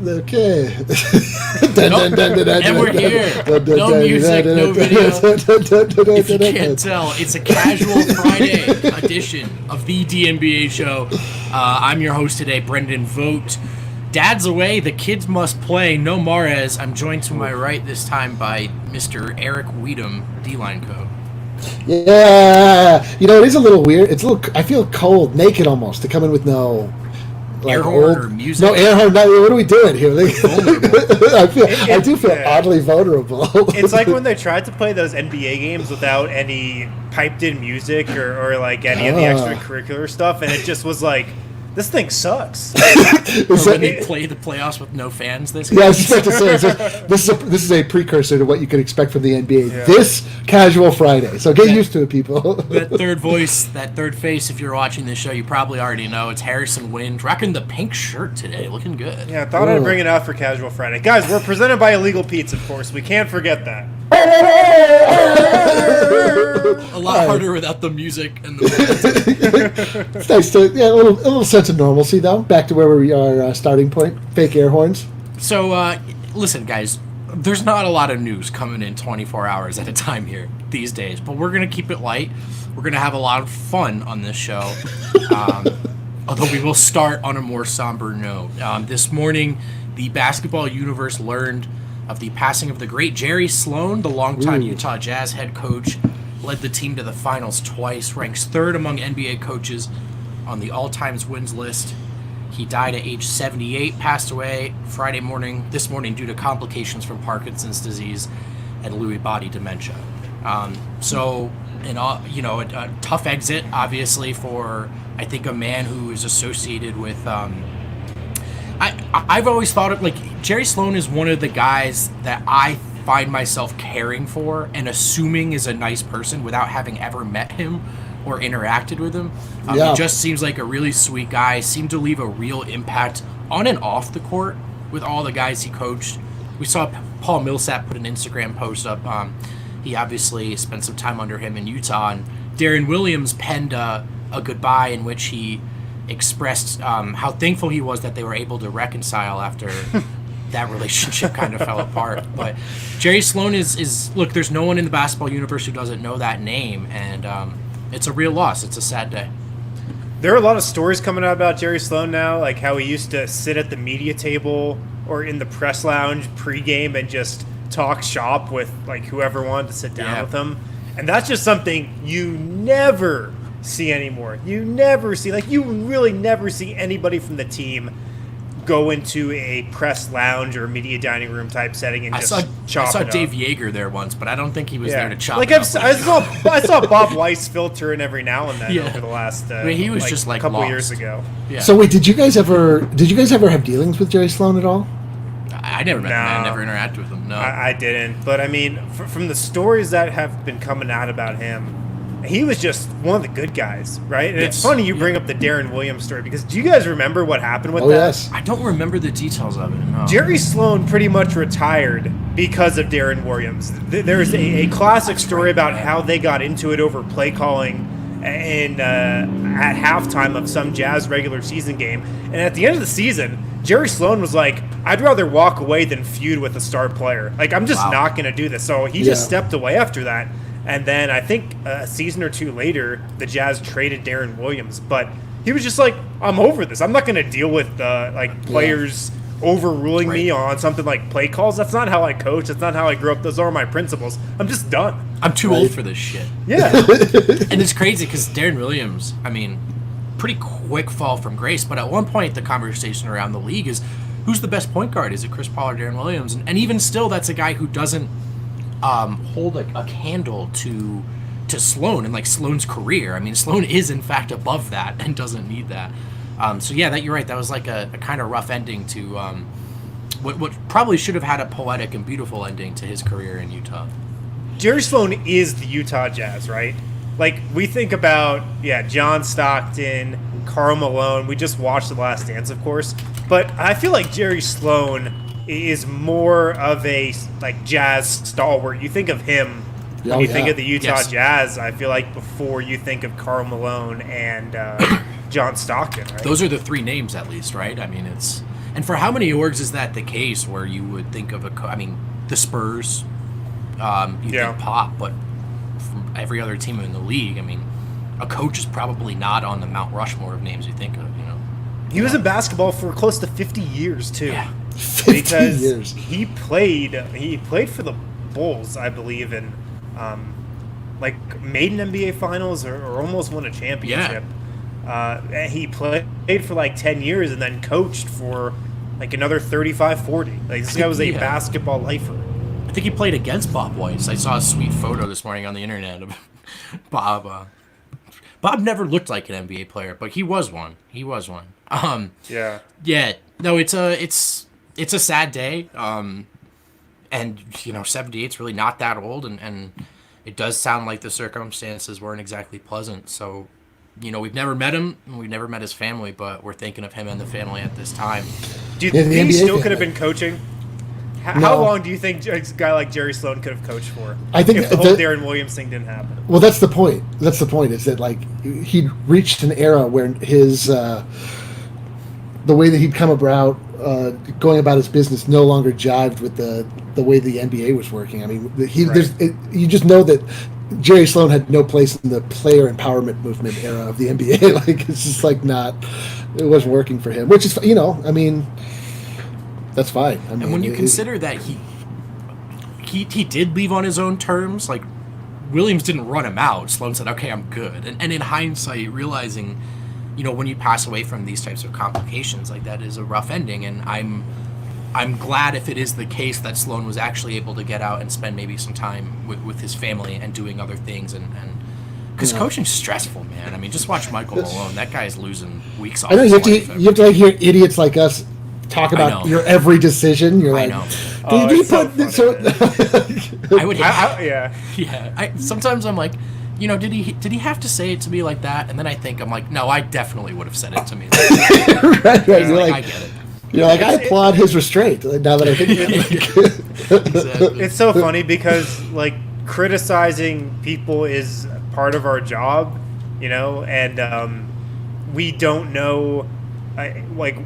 Okay. And we're here. No music, no video. If you can't tell, it's a casual Friday edition of the DNBA show. I'm your host today, Brendan Vogt. Dad's away. The kids must play. No Mares. I'm joined to my right this time by Mr. Eric Weedham, D-Line Co. Yeah. It is a little weird. It's a little. I feel cold, naked almost, to come in with no... air horn or music? No air horn. No, what are we doing here? I do feel oddly vulnerable. It's like when they tried to play those NBA games without any piped-in music or like any of the extracurricular stuff, and it just was like, this thing sucks. Or when they play the playoffs with no fans this game. Yeah, I was just about to say, this is a precursor to what you can expect from the NBA. Yeah. This casual Friday. So get used to it, people. That third voice, that third face, if you're watching this show, you probably already know. It's Harrison Wind, rocking the pink shirt today, looking good. Yeah, I thought I'd bring it out for casual Friday. Guys, we're presented by Illegal Pete's, of course. We can't forget that. A lot harder without the music and the It's nice to, a little sense of normalcy, though. Back to where we are, starting point. Fake air horns. So, listen, guys, there's not a lot of news coming in 24 hours at a time here these days, but we're going to keep it light. We're going to have a lot of fun on this show, although we will start on a more somber note. This morning, the basketball universe learned of the passing of the great Jerry Sloan, the longtime Utah Jazz head coach, led the team to the finals twice, ranks third among NBA coaches on the all-time wins list. He died at age 78, passed away this morning due to complications from Parkinson's disease and Lewy body dementia. A tough exit, obviously, for, I think, a man who is associated with... I've always thought of, Jerry Sloan is one of the guys that I find myself caring for and assuming is a nice person without having ever met him or interacted with him. He just seems like a really sweet guy, seemed to leave a real impact on and off the court with all the guys he coached. We saw Paul Millsap put an Instagram post up. He obviously spent some time under him in Utah, and Darren Williams penned a goodbye in which he expressed how thankful he was that they were able to reconcile after that relationship kind of fell apart. But Jerry Sloan is look, there's no one in the basketball universe who doesn't know that name, and it's a real loss. It's a sad day. There are a lot of stories coming out about Jerry Sloan now, like how he used to sit at the media table or in the press lounge pregame and just talk shop with whoever wanted to sit down with him. And that's just something you never see anymore. You never see, you really never see anybody from the team go into a press lounge or media dining room type setting and chop it up. I saw Dave Yeager there once, but I don't think he was there to chop it up. I saw Bob Weiss filter in every now and then over the last he was just a couple lost. years ago. Yeah. So wait, did you guys ever have dealings with Jerry Sloan at all? I never met him. I never interacted with him. No, I didn't. But I mean, from the stories that have been coming out about him, he was just one of the good guys, right? And it's funny you bring up the Darren Williams story, because do you guys remember what happened with that? Yes. I don't remember the details of it, no. Jerry Sloan pretty much retired because of Darren Williams. There's a classic story about how they got into it over play calling at halftime of some Jazz regular season game. And at the end of the season, Jerry Sloan was like, I'd rather walk away than feud with a star player. I'm just not going to do this. So he just stepped away after that. And then I think a season or two later, the Jazz traded Darren Williams. But he was just like, I'm over this. I'm not going to deal with players overruling me on something like play calls. That's not how I coach. That's not how I grew up. Those are my principles. I'm just done. I'm too old for this shit. Yeah. And it's crazy because Darren Williams, pretty quick fall from grace. But at one point, the conversation around the league is, who's the best point guard? Is it Chris Paul or Darren Williams? And even still, that's a guy who doesn't hold a candle to Sloan and Sloan's career. Sloan is in fact above that and doesn't need that. You're right. That was a kind of rough ending to what probably should have had a poetic and beautiful ending to his career in Utah. Jerry Sloan is the Utah Jazz, right? We think about John Stockton, Karl Malone. We just watched The Last Dance, of course, but I feel like Jerry Sloan is more of a Jazz stalwart. You think of him when you think of the Utah Jazz. I feel like before you think of Karl Malone and John Stockton, right? Those are the three names, at least, right? I mean, it's... And for how many orgs is that the case where you would think of I mean, the Spurs, you think Pop, but from every other team in the league, I mean, a coach is probably not on the Mount Rushmore of names you think of, you know. He was in basketball for close to 50 years, too. Yeah. 50 years. He played for the Bulls, I believe, and made an NBA Finals or almost won a championship. Yeah. He played for like 10 years and then coached for like another 35, 40. Like, this guy was a basketball lifer. I think he played against Bob Weiss. I saw a sweet photo this morning on the internet of Bob. Bob never looked like an NBA player, but he was one. Yeah. No, it's a sad day. And, you know, 78's really not that old, and it does sound like the circumstances weren't exactly pleasant. So, you know, we've never met him, and we've never met his family, but we're thinking of him and the family at this time. Do you think he still could have been coaching? How long do you think a guy like Jerry Sloan could have coached for? I think if the whole Darren Williams thing didn't happen. Well, that's the point. That's the point. Is that like he'd reached an era where his the way that he'd come about going about his business no longer jived with the way the NBA was working. I mean, you just know that Jerry Sloan had no place in the player empowerment movement era of the NBA. Like, it's just like it wasn't working for him, which is, you know, I mean, that's fine. I mean, and when you consider that he did leave on his own terms, like Williams didn't run him out. Sloan said, "Okay, I'm good." And in hindsight, realizing, you know, when you pass away from these types of complications, like, that is a rough ending. And I'm glad if it is the case that Sloan was actually able to get out and spend maybe some time with his family and doing other things, and because coaching's stressful, man. I mean, just watch Michael Malone. That guy's losing weeks off. I know you have to like hear idiots like us talk about your every decision. You're like, did he put this? So I would, sometimes I'm like, you know, did he have to say it to me like that? And then I'm like, no, I definitely would have said it to me. Right. You're like, I get it. You're like, I applaud his restraint. Now that I think about it. Exactly. It's so funny because, like, criticizing people is part of our job, you know, and we don't know, like,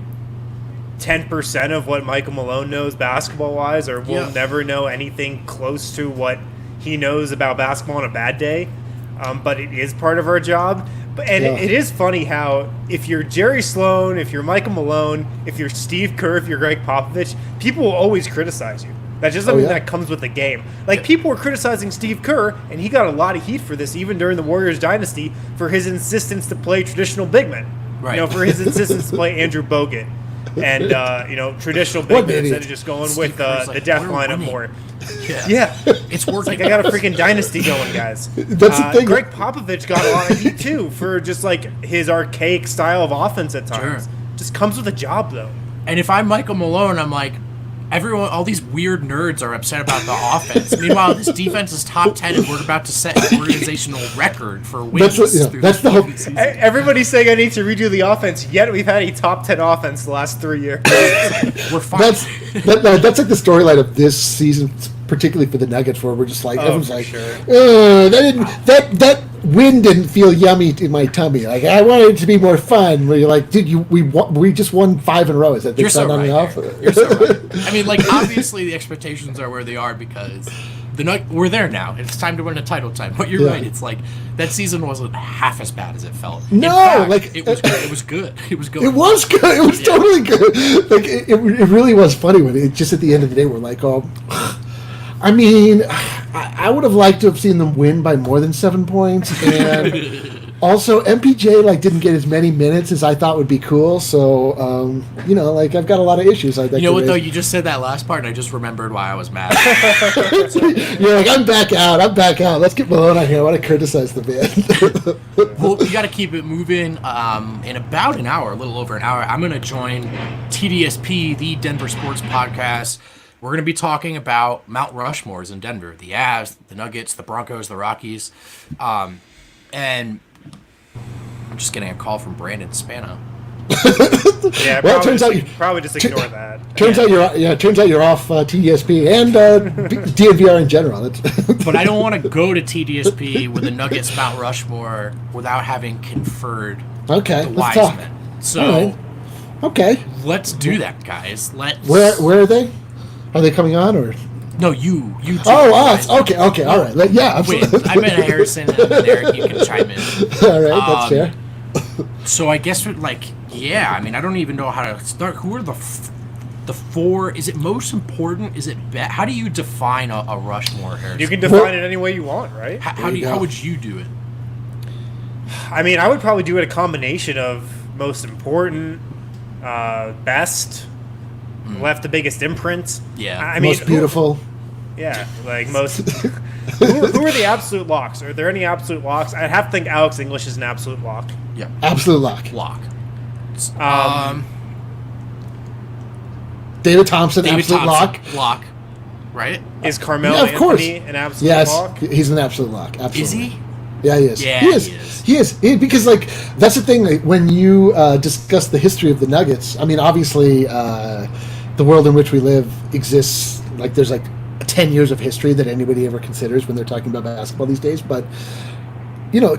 10% of what Michael Malone knows basketball-wise, or we'll never know anything close to what he knows about basketball on a bad day. But it is part of our job. It is funny how if you're Jerry Sloan, if you're Michael Malone, if you're Steve Kerr, if you're Greg Popovich, people will always criticize you. That's just something that comes with the game. Like, people were criticizing Steve Kerr, and he got a lot of heat for this, even during the Warriors dynasty, for his insistence to play traditional big men. Right. You know, for his insistence to play Andrew Bogut. And, you know, traditional big men instead of just going with the death lineup more. Yeah. It's working. Like, I got a freaking dynasty going, guys. That's the thing. Greg Popovich got a lot of heat, too, for just, like, his archaic style of offense at times. Sure. Just comes with a job, though. And if I'm Michael Malone, I'm like, all these weird nerds are upset about the offense. Meanwhile, this defense is top 10, and we're about to set an organizational record for wins. That's the whole season. Everybody's saying I need to redo the offense, yet we've had a top 10 offense the last 3 years. We're fine. That's like the storyline of this season, particularly for the Nuggets, where we're just like, everyone's like, that win didn't feel yummy in my tummy. Like, I wanted it to be more fun. Where you're like, dude, we just won 5 in a row. Is that You're so right. You're so right. I mean, like, obviously the expectations are where they are because we're there now. It's time to win a title time. But you're right. It's like that season wasn't half as bad as it felt. No, fact, like it was good. It was good. It was good. It was good. It was totally good. Like it really was funny when it just at the end of the day we're like, oh. I mean, I would have liked to have seen them win by more than 7 points, and also MPJ didn't get as many minutes as I thought would be cool. So you know, like, I've got a lot of issues. You know what though? You just said that last part, and I just remembered why I was mad. You're like, I'm back out. Let's get Malone out here. I want to criticize the band. Well, we got to keep it moving. In about an hour, a little over an hour, I'm going to join TDSP, the Denver Sports Podcast. We're going to be talking about Mount Rushmores in Denver, the Avs, the Nuggets, the Broncos, the Rockies. And I'm just getting a call from Brandon Spano. Yeah, well, it turns out probably just ignore that. Turns out you're off TDSP and DNVR in general. But I don't want to go to TDSP with the Nuggets Mount Rushmore without having conferred okay, the let's wise talk. men. So, right. Okay, let's do that, guys. Where are they? Are they coming on or? No, you. Two, oh, us. Okay, all right. Yeah, absolutely. Wait, I meant Harrison and then Eric. You can chime in. All right, that's fair. So I guess I mean, I don't even know how to start. Who are the four? Is it most important? Is it how do you define a Rushmore, Harrison? You can define it any way you want, right? How would you do it? I mean, I would probably do it a combination of most important, best, left the biggest imprint. Yeah. I mean, most beautiful. Yeah, like most. who are the absolute locks? Are there any absolute locks? I'd have to think Alex English is an absolute lock. Yeah. Absolute lock. David Thompson, absolute lock. Lock. Right? Is Carmelo of course. Anthony an absolute lock? Yes, he's an absolute lock. Absolutely. Is he? Yeah, he is. Yeah, he is. Because, that's the thing. When you discuss the history of the Nuggets, I mean, obviously, the world in which we live exists. There's 10 years of history that anybody ever considers when they're talking about basketball these days. But,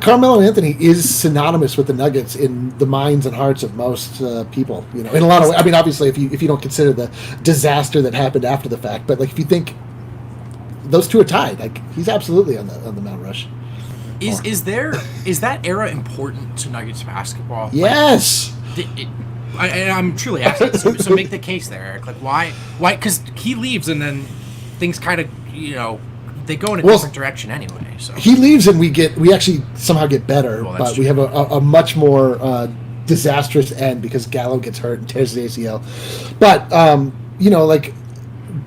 Carmelo Anthony is synonymous with the Nuggets in the minds and hearts of most people. In a lot of ways. I mean, obviously, if you don't consider the disaster that happened after the fact, but if you think those two are tied, he's absolutely on the Mount Rush. Is that era important to Nuggets basketball? Yes. I'm truly asking. So make the case there, Eric. Why? Because he leaves and then things kind of they go in a different direction anyway. So he leaves and we actually somehow get better, but we have a much more disastrous end because Gallo gets hurt and tears the ACL. But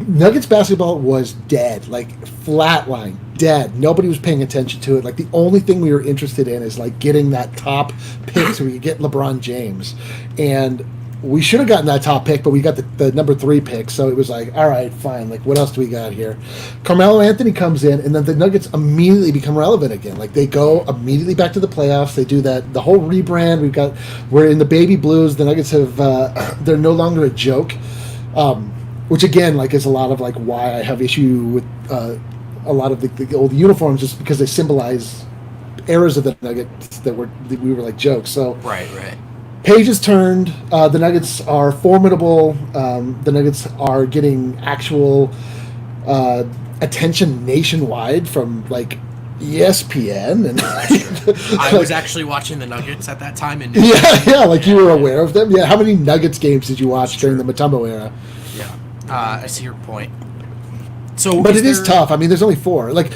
Nuggets basketball was dead, flatline, dead. Nobody was paying attention to it. The only thing we were interested in is getting that top pick so we could get LeBron James, and we should have gotten that top pick, but we got the number 3 pick, so it was all right, fine. What else do we got here? Carmelo Anthony comes in, and then the Nuggets immediately become relevant again. They go immediately back to the playoffs. They do the whole rebrand. We're in the baby blues. The Nuggets have they're no longer a joke, which again is a lot of why I have issue with a lot of the old uniforms, just because they symbolize eras of the Nuggets that we were jokes. So right. Page has turned. The Nuggets are formidable. The Nuggets are getting actual attention nationwide from ESPN, and I was actually watching the Nuggets at that time. And you were aware of them. Yeah, how many Nuggets games did you watch during the Mutombo era? Yeah, I see your point. So, but it is tough. I mean, there's only 4. That's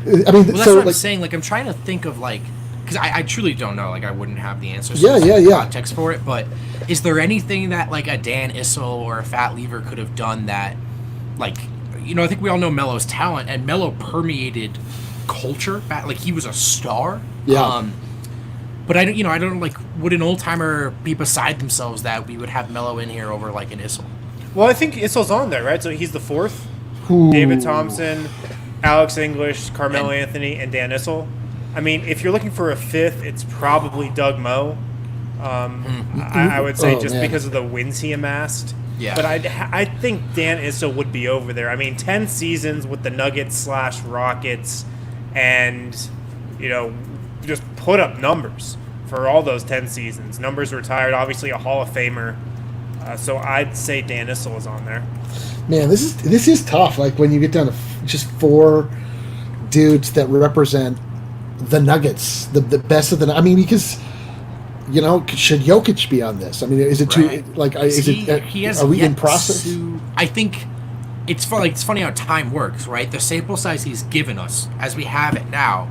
what I'm saying. I'm trying to think of because I truly don't know. I wouldn't have the answers. Context for it. But is there anything that a Dan Issel or a Fat Lever could have done that, I think we all know Melo's talent, and Melo permeated culture. He was a star. Yeah. But I don't would an old timer be beside themselves that we would have Melo in here over an Issel? Well, I think Issel's on there, right? So he's the 4th. Ooh. David Thompson, Alex English, Carmelo Anthony, and Dan Issel. I mean, if you're looking for a 5th, it's probably Doug Moe. I would say because of the wins he amassed. Yeah. But I think Dan Issel would be over there. I mean, 10 seasons with the Nuggets/Rockets, and just put up numbers for all those 10 seasons. Numbers retired, obviously a Hall of Famer. So I'd say Dan Issel is on there. Man, this is tough. When you get down to just 4 dudes that represent the Nuggets, the best of the. I mean, because should Jokic be on this? I mean, is it too are we in process? I think it's funny how time works, right? The sample size he's given us, as we have it now,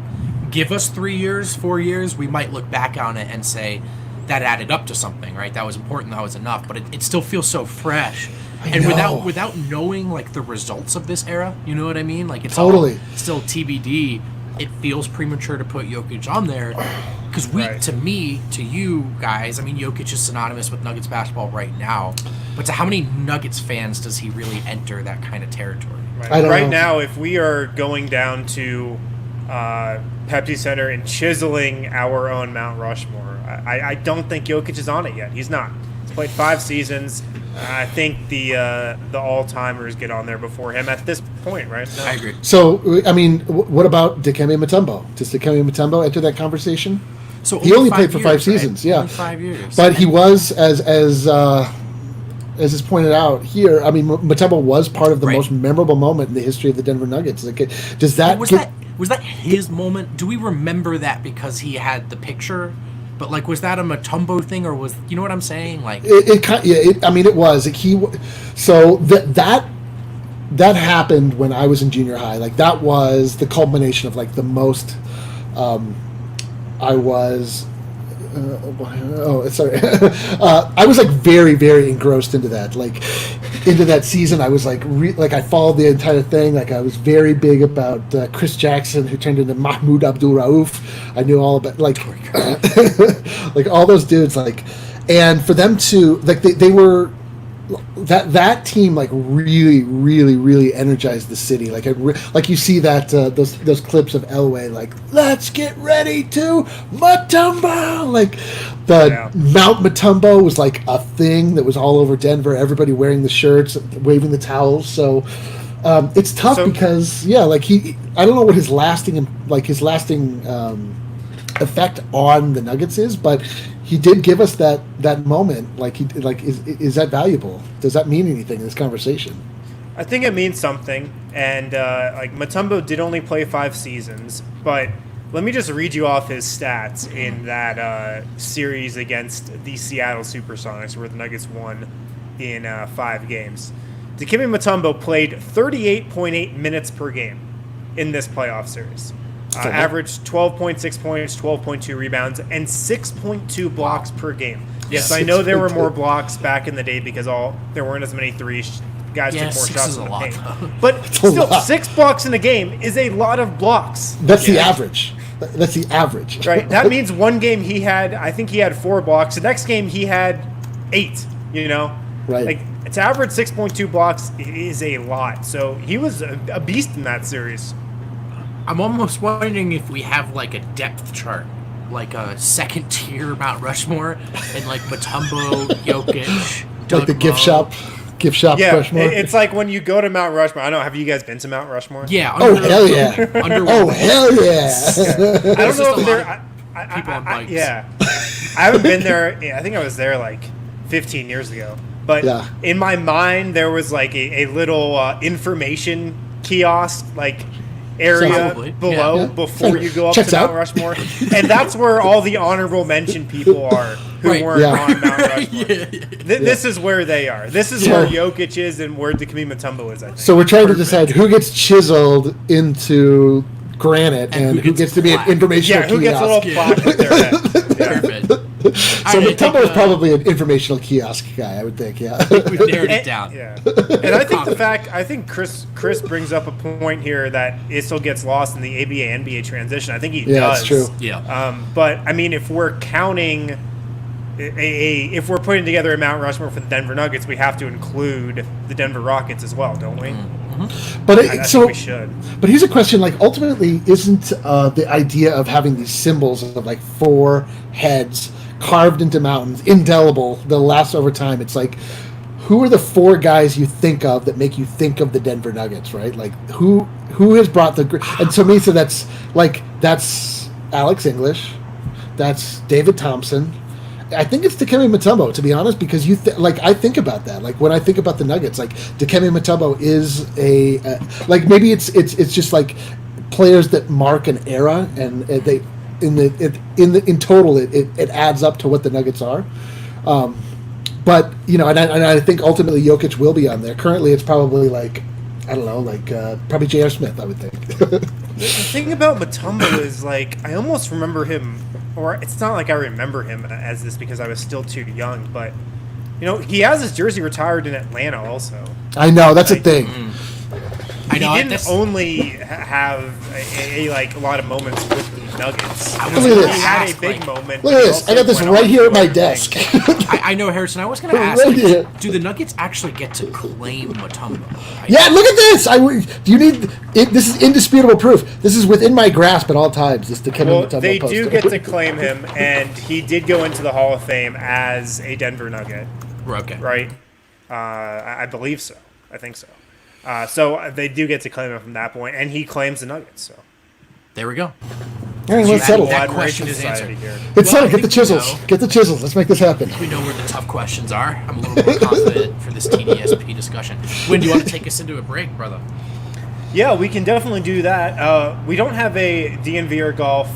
give us 3 years, 4 years, we might look back on it and say that added up to something, right? That was important, that was enough, but it still feels so fresh. And without knowing the results of this era, you know what I mean? It's totally all still TBD. It feels premature to put Jokic on there because to you guys, I mean, Jokic is synonymous with Nuggets basketball right now. But to how many Nuggets fans does he really enter that kind of territory? Right now, if we are going down to Pepsi Center and chiseling our own Mount Rushmore. I don't think Jokic is on it yet. He's not. He's played 5 seasons. I think the all-timers get on there before him at this point, right? No. I agree. So, I mean, what about Dikembe Mutombo? Does Dikembe Mutombo enter that conversation? So he only played for 5 seasons, right? yeah. Only 5 years. But he was, as is pointed out here, I mean, Mutombo was part of the most memorable moment in the history of the Denver Nuggets. Like, does that was that his moment? Do we remember that because he had the picture? But like, was that a Mutombo thing, or was, you know what I'm saying? Like, it was. So that happened when I was in junior high. Like, that was the culmination of like the most. I was. I was like very, very engrossed into that. Like, into that season, I was like, I followed the entire thing. Like, I was very big about Chris Jackson, who turned into Mahmoud Abdul Rauf. I knew all about like all those dudes. Like, and for them to like they were. That team like really, really, really energized the city. Like like you see that those clips of Elway, like, let's get ready to Mutombo. Like Mount Mutombo was like a thing that was all over Denver. Everybody wearing the shirts, waving the towels. So it's tough because like I don't know what his lasting effect on the Nuggets is, but he did give us that moment. Like, is that valuable? Does that mean anything in this conversation? I think it means something. And like, Mutombo did only play 5 seasons, but let me just read you off his stats in that series against the Seattle SuperSonics, where the Nuggets won in 5 games. Dikembe Mutombo played 38.8 minutes per game in this playoff series. Averaged 12.6 points, 12.2 rebounds, and 6.2 blocks per game. Yes, I know there were more blocks back in the day because there weren't as many guys took more shots in the paint. But still, 6 blocks in a game is a lot of blocks. That's the average. That's the average. Right. That means one game I think he had 4 blocks. The next game he had 8, Right. Like, to average 6.2 blocks is a lot. So he was a beast in that series. I'm almost wondering if we have like a depth chart, like a second tier Mount Rushmore, and like Mutombo, Jokic, Doug like the Lowe. gift shop Rushmore. It's like when you go to Mount Rushmore. I don't know. Have you guys been to Mount Rushmore? Yeah. Hell yeah. Oh hell yeah. I don't know if they're people on bikes. Yeah. I haven't been there. I think I was there like 15 years ago. But in my mind, there was like a little information kiosk, like, area below before you go up to Mount Rushmore, and that's where all the honorable mention people are who weren't on Mount Rushmore. This is where they are. This is where Jokic is and where Dikembe Mutombo is, I think. So we're trying to decide who gets chiseled into granite and who gets to be an informational kiosk. Who gets a little plaque with their head. Perfect. So Mutombo is probably an informational kiosk guy, I would think. Yeah, I think we've narrowed it down. Yeah, and I think Chris brings up a point here that it still gets lost in the ABA NBA transition. I think he does. Yeah, that's true. Yeah. But I mean, if we're counting if we're putting together a Mount Rushmore for the Denver Nuggets, we have to include the Denver Rockets as well, don't we? Mm-hmm. But I think we should. But here's a question: like, ultimately, isn't the idea of having these symbols of like 4 heads carved into mountains, indelible, they'll last over time? It's like, who are the 4 guys you think of that make you think of the Denver Nuggets, right? Like, who has brought the... And to me, so that's Alex English, that's David Thompson. I think it's Dikembe Mutombo, to be honest, because I think about that. Like, when I think about the Nuggets, like, Dikembe Mutombo is like, maybe it's just like players that mark an era, and they in total it adds up to what the Nuggets are. But and I think ultimately Jokic will be on there. Currently, it's probably like, I don't know, like probably J.R. Smith, I would think. The thing about Mutombo is, like, I almost remember him, or it's not like I remember him as this because I was still too young, but he has his jersey retired in Atlanta also. I know, that's a thing. He didn't only have a lot of moments with the Nuggets. I was gonna He had a ask, big like- moment. Look but at he this. I also got this went right on here to at my do desk. everything. I know, Harrison. I was going to ask, Right here. do the Nuggets actually get to claim Mutombo? Yeah, look at this. Do you need it? This is indisputable proof. This is within my grasp at all times. This Dikembe Well, Mutombo they poster. do get to claim him, and he did go into the Hall of Fame as a Denver Nugget, Okay. right? I believe so. I think so. So they do get to claim him from that point, and he claims the Nuggets. So There we go. All right, let's settle. That Admiration question is society answered. here. Let's Well, settle. I Get the think we chisels. know. Get the chisels. Let's make this happen. We know where the tough questions are. I'm a little more confident for this TDSP discussion. When do you want to take us into a break, brother? Yeah, we can definitely do that. We don't have a DNVR golf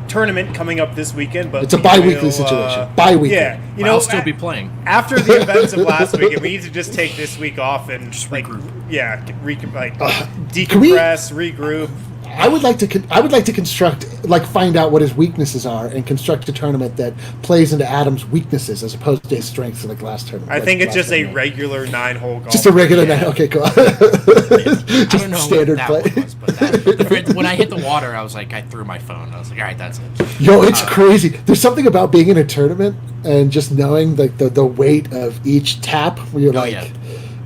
tournament coming up this weekend, but It's a we bi-weekly will, situation. Bi-weekly. Yeah, you But know, I'll still be playing. after the events of last week, we need to just take this week off and Just like, regroup. yeah, Can we- decompress, regroup. I would like to construct, find out what his weaknesses are and construct a tournament that plays into Adam's weaknesses as opposed to his strengths like last tournament. I think it's last just a tournament. regular 9-hole golf. Just a regular Yeah. night. Okay, cool. I don't know standard what that play. one was, but that, when I hit the water, I was like, I threw my phone. I was like, all right, that's it. Yo, it's crazy. There's something about being in a tournament and just knowing the weight of each tap where you're yeah.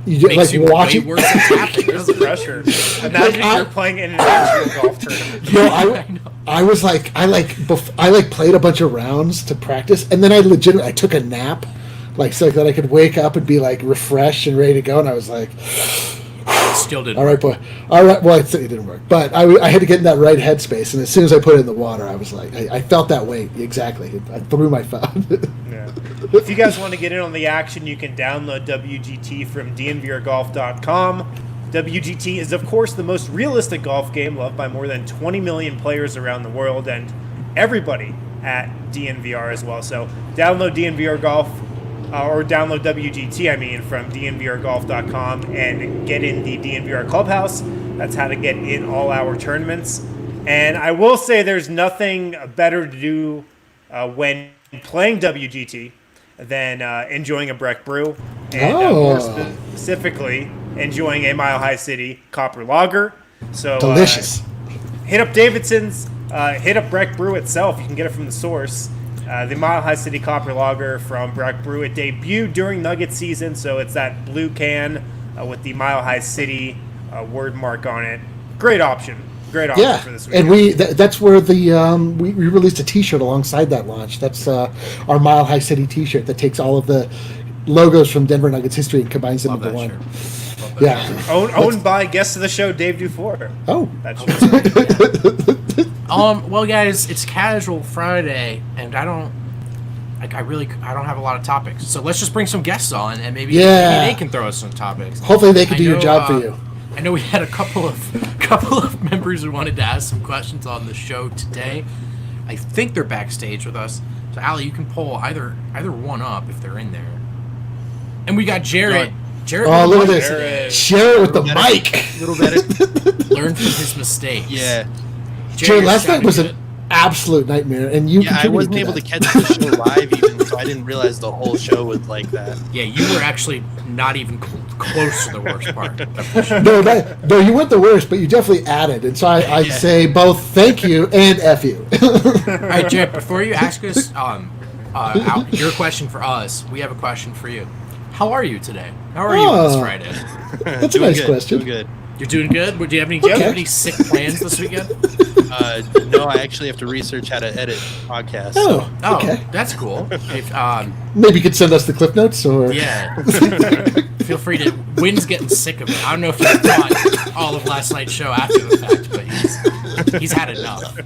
you just, Makes you watching. way worse at tapping. There's the pressure. Imagine you're playing in an actual golf tournament. Yo, I was like, I played a bunch of rounds to practice, and then I took a nap, so that I could wake up and be refreshed and ready to go. And I was like, Still didn't. all right, boy, all right. Well, it didn't work, but I had to get in that right headspace. And as soon as I put it in the water, I was like, I felt that weight exactly. I threw my phone. Yeah. If you guys want to get in on the action, you can download WGT from DNVRGolf.com. WGT is, of course, the most realistic golf game loved by more than 20 million players around the world and everybody at DNVR as well. So download DNVR Golf, or download WGT, from DNVRGolf.com and get in the DNVR Clubhouse. That's how to get in all our tournaments. And I will say there's nothing better to do when playing WGT than enjoying a Breck Brew, and more specifically enjoying a Mile High City Copper Lager. So Delicious. Hit up Davidson's, hit up Breck Brew itself. You can get it from the source. The Mile High City Copper Lager from Breck Brew. It debuted during Nugget season, so it's that blue can with the Mile High City word mark on it. Great option. Great option for this weekend. And that's where we released a T-shirt alongside that launch. That's our Mile High City T-shirt that takes all of the logos from Denver Nuggets history and combines them Love into that one. shirt. Yeah. Owned by guest of the show, Dave Dufour. Oh. That shirt. Well, guys, it's Casual Friday, and I don't have a lot of topics. So let's just bring some guests on, and maybe they can throw us some topics. Hopefully, they can do your job for you. I know we had a couple of members who wanted to ask some questions on the show today. I think they're backstage with us. So, Allie, you can pull either one up if they're in there. And we got Jarrett. Jarrett, Oh, look at Jared. this. Share it with the mic. A little better. learn from his mistakes. Yeah. Jared, last night was good. an absolute nightmare, and you Yeah, I contributed wasn't to able that. to catch the show live even, so I didn't realize the whole show was like that. Yeah, you were actually not even close to the worst part of the show. No, you weren't the worst, but you definitely added, and so I say both thank you and F you. All right, Jared, before you ask us your question for us, we have a question for you. How are you today? How are you on this Friday? That's a Doing nice good, question. Doing good. You're doing good? Do you have any sick plans this weekend? No, I actually have to research how to edit podcasts. Oh, Oh, okay. that's cool. If, Maybe you could send us the clip notes, or yeah. Feel free to. Wynn's getting sick of it. I don't know if you thought all of last night's show after the fact, but he's had enough.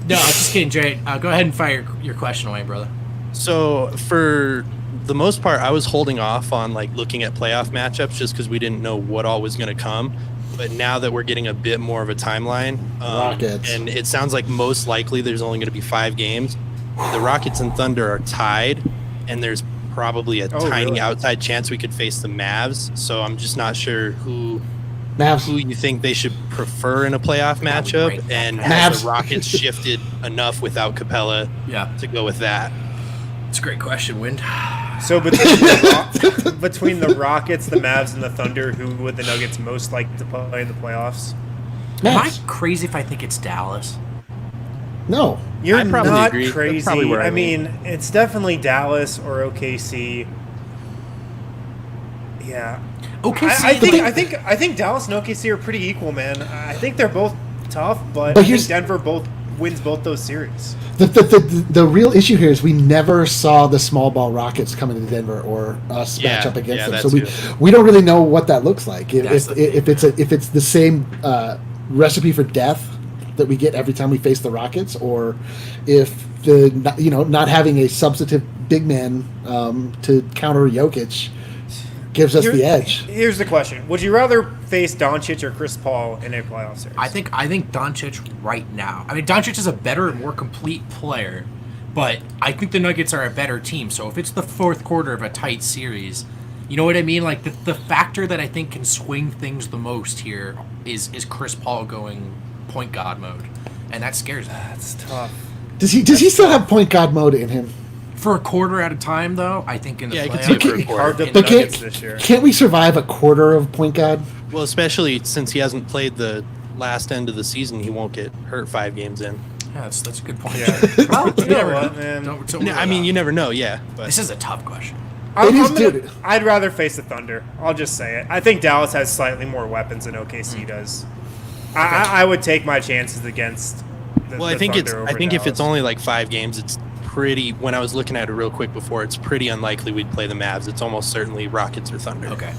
No, I'm just kidding, Jerry. Go ahead and fire your question away, brother. So for the most part, I was holding off on looking at playoff matchups just because we didn't know what all was going to come. But now that we're getting a bit more of a timeline, Rockets. and it sounds like most likely there's only going to be 5 games. The Rockets and Thunder are tied, and there's probably a tiny really? outside chance we could face the Mavs. So I'm just not sure who Mavs. you think they should prefer in a playoff matchup, great. and Mavs. has the Rockets shifted enough without Capella to go with that? It's a great question, Wynn. So between the Rockets, the Mavs, and the Thunder, who would the Nuggets most like to play in the playoffs? Am I Mavs. crazy if I think it's Dallas? No. You're I probably not agree. That's crazy. probably where I I mean, it's definitely Dallas or OKC. Yeah. Okay, I think Dallas and OKC are pretty equal, man. I think they're both tough, but I think Denver wins both those series. The real issue here is we never saw the small ball Rockets come into Denver or us match up against them, so we don't really know what that looks like. If it's the same recipe for death that we get every time we face the Rockets, or if not having a substantive big man to counter Jokic gives us the edge. Here's the question: would you rather face Doncic or Chris Paul in a playoff series? I think Doncic right now. I mean, Doncic is a better and more complete player, but I think the Nuggets are a better team. So if it's the fourth quarter of a tight series, you know what I mean? Like the factor that I think can swing things the most here is Chris Paul going point guard mode, and that scares me. That's tough. Does he still have point guard mode in him? For a quarter at a time, though, I think in the I could playoffs. see it for a Carved quarter. up the But Nuggets this year. can't we survive a quarter of point guard? Well, especially since he hasn't played the last end of the season, he won't get hurt 5 games in. Yeah, that's a good point. Yeah. Well, You know what, man? Don't No, worry I mean, about you it. never know. Yeah, but This is a tough question. Dude. I'd rather face the Thunder. I'll just say it. I think Dallas has slightly more weapons than OKC does. I would take my chances against the I think Thunder over I think if it's Dallas. only like 5 games, it's pretty. When I was looking at it real quick before, it's pretty unlikely we'd play the Mavs. It's almost certainly Rockets or Thunder. Okay.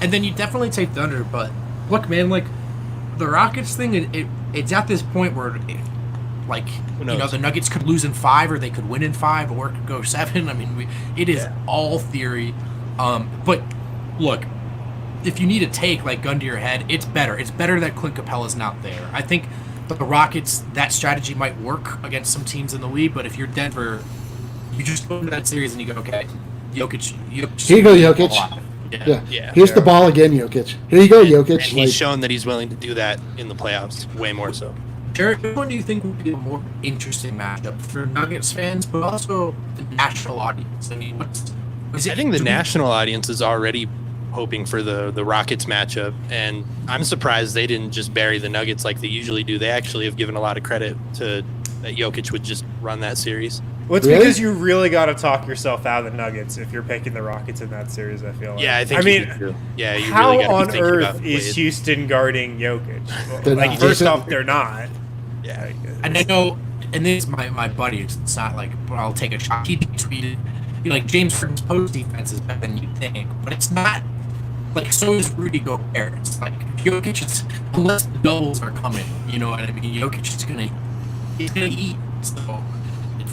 And then you definitely take Thunder, but look, man, like the Rockets thing, it's at this point where, the Nuggets could lose in 5, or they could win in 5, or it could go 7. I mean, it is all theory. But look, if you need a take, like gun to your head, it's better. It's better that Clint Capella's not there. I think the Rockets, that strategy might work against some teams in the league, but if you're Denver, you just go into that series and you go, okay, Jokic. Here you go, Jokic. Yeah. Here's the ball again, Jokic. Here you go, Jokic. And he's shown that he's willing to do that in the playoffs, way more so. Jared, which one do you think would be a more interesting matchup for Nuggets fans, but also the national audience? I mean, I think the national audience is already hoping for the Rockets matchup, and I'm surprised they didn't just bury the Nuggets like they usually do. They actually have given a lot of credit to that Jokic would just run that series. Well, it's Really? because you really got to talk yourself out of the Nuggets if you're picking the Rockets in that series, I feel like. Yeah, I think. mean, you how really gotta on be thinking about earth the is plays. Houston guarding Jokic? They're Like, not. first off, they're not. Yeah, And I know, and this is my buddy. It's not like, well, I'll take a shot. He tweeted, James Harden's post defense is better than you think, but it's not. Like, so is Rudy Gobert. It's like Jokic is, unless the doubles are coming, you know what I mean? Jokic is he's gonna eat. So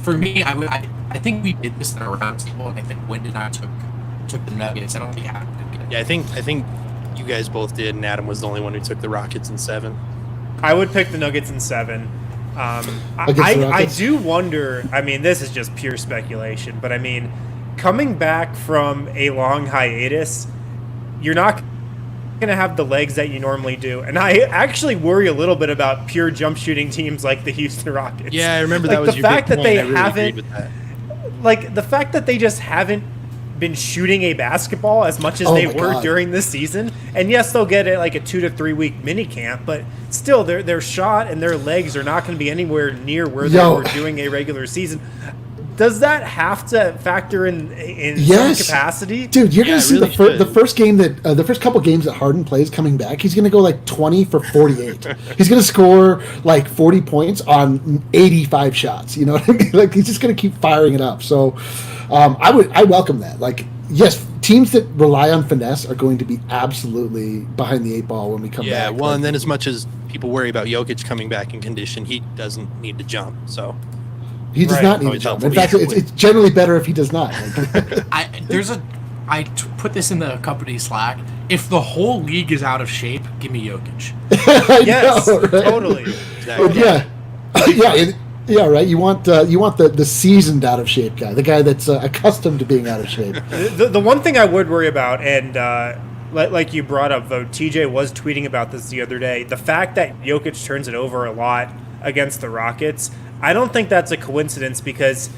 for me, I think we did this in a round table, and I think Wyndon and I took the Nuggets. I don't think Adam did get it. yeah. I think you guys both did, and Adam was the only one who took the Rockets in 7. I would pick the Nuggets in 7. Against the I Rockets? do wonder. I mean, this is just pure speculation, but I mean, coming back from a long hiatus, you're not going to have the legs that you normally do. And I actually worry a little bit about pure jump shooting teams like the Houston Rockets. Yeah, I remember Like, that was the your fact big that point. they I really haven't- agreed with that. Like, the fact that they just haven't been shooting a basketball as much as Oh they my were God. during this season. And yes, they'll get like a 2 to 3 week mini camp, but still their shot and their legs are not going to be anywhere near where they were doing a regular season. Does that have to factor in some capacity? Dude, you're Yeah, gonna it see really should. the first game that the first couple games that Harden plays coming back. He's gonna go like 20 for 48. He's gonna score like 40 points on 85 shots. You know what I mean? Like, he's just gonna keep firing it up. So I welcome that. Like, yes, teams that rely on finesse are going to be absolutely behind the 8 ball when we come back. Yeah, well, Like, and then as much as people worry about Jokic coming back in condition, he doesn't need to jump. So he does Right. not need Oh, to it's jump. helpful. In fact, it's generally better if he does not. Like, I put this in the company Slack. If the whole league is out of shape, give me Jokic. I Yes, know, right? totally. exactly. Yeah, right. You want the seasoned out of shape guy, the guy that's accustomed to being out of shape. The one thing I would worry about, and like you brought up, though, TJ was tweeting about this the other day, the fact that Jokic turns it over a lot against the Rockets, I don't think that's a coincidence, because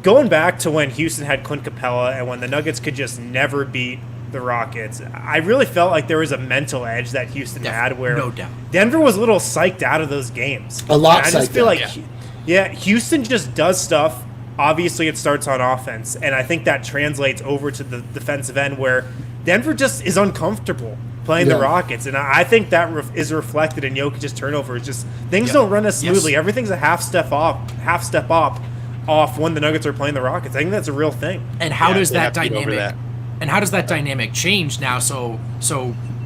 going back to when Houston had Clint Capella and when the Nuggets could just never beat the Rockets, I really felt like there was a mental edge that Houston had where no doubt. Denver was a little psyched out of those games. A lot. And I just psyched feel out. like, Houston just does stuff. Obviously, it starts on offense, and I think that translates over to the defensive end where Denver just is uncomfortable playing the Rockets, and I think that is reflected in Jokic's turnovers. Just things don't run as smoothly. Everything's a half step off when the Nuggets are playing the Rockets. I think that's a real thing. And how does that dynamic? And how does that dynamic change now? So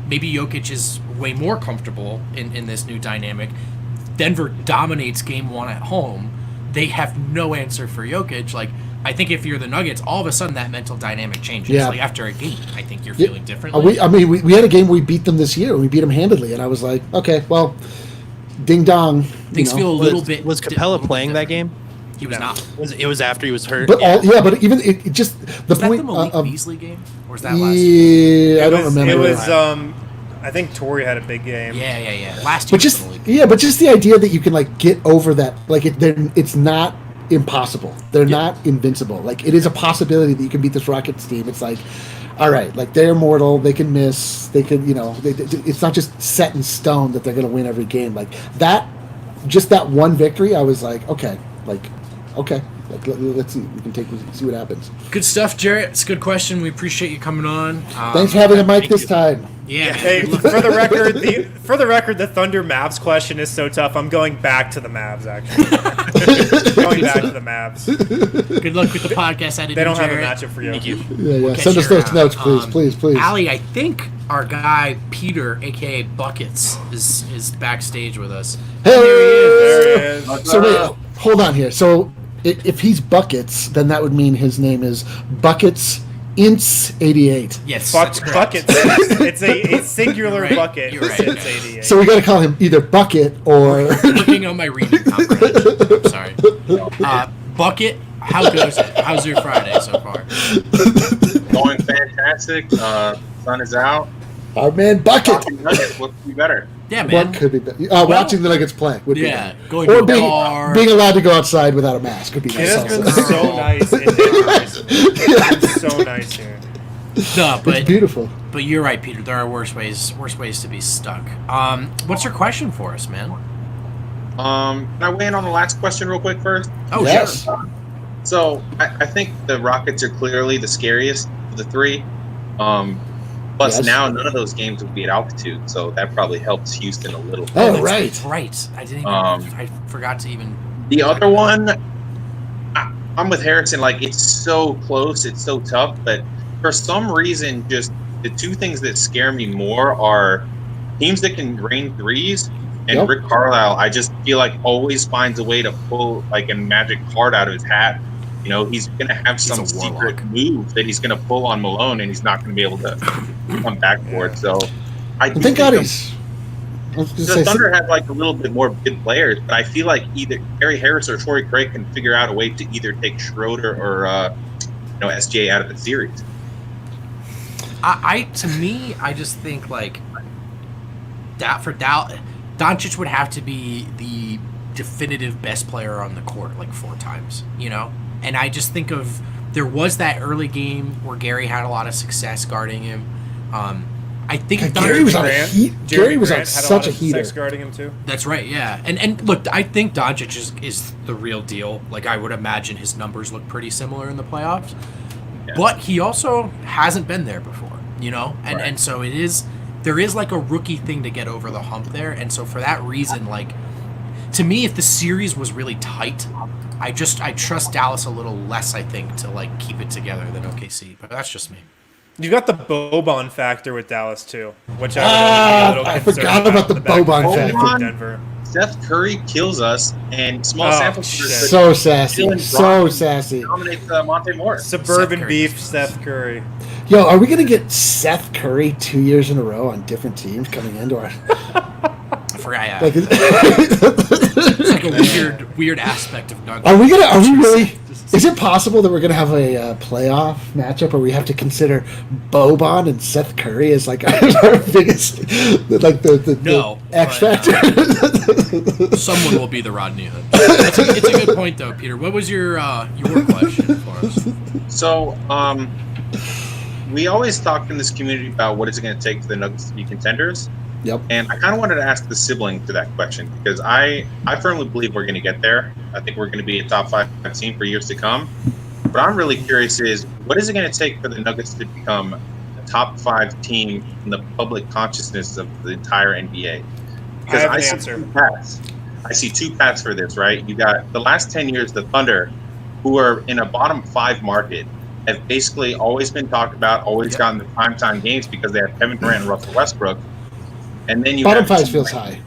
maybe Jokic is way more comfortable in this new dynamic. Denver dominates game 1 at home. They have no answer for Jokic. Like, I think if you're the Nuggets, all of a sudden that mental dynamic changes. Yeah. Like after a game, I think you're feeling differently. We had a game where we beat them this year. We beat them handedly, and I was like, okay, well, ding dong. Things feel a little bit. Was Capella playing that game? He was not. It was after he was hurt. But but even it just the was point that the Malik of Beasley game, or was that last year? Yeah, I don't remember. It was. I think Torrey had a big game. Yeah. Last year. But just the idea that you can like get over that, like it's not impossible. They're not invincible. Like it is a possibility that you can beat this Rockets team. It's like, all right, like they're mortal. They can miss. They can, it's not just set in stone that they're going to win every game. Like that, just that one victory, I was like, okay, let's see. We can see what happens. Good stuff, Jarrett. It's a good question. We appreciate you coming on. Thanks for having a mic this time. Yeah. Hey, for the record, the Thunder Mavs question is so tough. I'm going back to the Mavs. Actually, going back to the Mavs. Good luck with the podcast editing. They don't have a Jarrett. matchup for you. Thank you. Yeah. Send us those notes, please. Allie, I think our guy Peter, aka Buckets, is backstage with us. Hey, There he is. So wait, hold on here. So if he's Buckets, then that would mean his name is Buckets Ints 88. Yes, that's correct. Bucket. It's a singular Right, bucket. you're right. Since 88. So we got to call him either Bucket or. Looking on my reading comprehension. I'm sorry. Bucket, how goes it? How's your Friday so far? Going fantastic. Sun is out. Our man Bucket. Talking Nuggets, what could be better? Yeah, man. What could be better? Watching the Nuggets play would be better. Going Or to a bar. being allowed to go outside without a mask would be It nice. has been also. so nice in Denver recently. It's so nice here. No, It's beautiful. But you're right, Peter. There are worse ways to be stuck. What's your question for us, man? Can I weigh in on the last question real quick first? Oh, Yes. sure. So I think the Rockets are clearly the scariest of the three. Plus Yes. now none of those games would be at altitude, so that probably helps Houston a little. Oh, That's right. Right. I didn't even. I forgot to even. The other one, I'm with Harrison. Like, it's so close, it's so tough, but for some reason, just the two things that scare me more are teams that can rain threes, and Yep. Rick Carlisle, I just feel like always finds a way to pull like a magic card out of his hat. You know, he's going to have some a warlock. secret move that he's going to pull on Malone, and he's not going to be able to come back for it. So I do Thank think God the- he's. I was gonna the say, Thunder have like a little bit more good players, but I feel like either Gary Harris or Torrey Craig can figure out a way to either take Schroeder or SGA out of the series. I just think like that for Doncic would have to be the definitive best player on the court like 4 times, And I just think of there was that early game where Gary had a lot of success guarding him. I think Gary was on Grant- heat. Jeremy Gary was on Grant had such a a lot of heater. sex guarding him too. That's right, yeah. And look, I think Doncic is the real deal. Like I would imagine his numbers look pretty similar in the playoffs. Yeah. But he also hasn't been there before, And Right. and so there is like a rookie thing to get over the hump there. And so for that reason, like to me, if the series was really tight, I trust Dallas a little less, I think, to like keep it together than OKC. But that's just me. You got the Boban factor with Dallas too, which I would be a little I concerned forgot about the back Boban and factor. forth Boban? with Denver. Steph Curry kills us, and small Oh, sample shit. size, So sassy. Dylan So Brogdon sassy. dominates Monte Morris. Suburban Seth Curry. beef, Steph Curry. Yo, are we going to get Seth Curry 2 years in a row on different teams coming into our. I forgot. Yeah. Like, It's like a weird aspect of Nuggets. Are we really? Is it possible that we're gonna have a playoff matchup where we have to consider Boban and Seth Curry as like our biggest, like the X but, factor? Someone will be the Rodney Hood. It's a good point though, Peter. What was your question for us? So, we always talk in this community about what is it going to take for the Nuggets to be contenders. Yep. And I kind of wanted to ask the sibling to that question because I firmly believe we're going to get there. I think we're going to be a top 5 team for years to come. But I'm really curious is what is it going to take for the Nuggets to become a top 5 team in the public consciousness of the entire NBA? Because I have an answer. 2 paths. I see 2 paths for this, right? You got the last 10 years, the Thunder, who are in a bottom 5 market, have basically always been talked about, always gotten the primetime games because they have Kevin Durant and Russell Westbrook. And then you bottom have 5 feels high.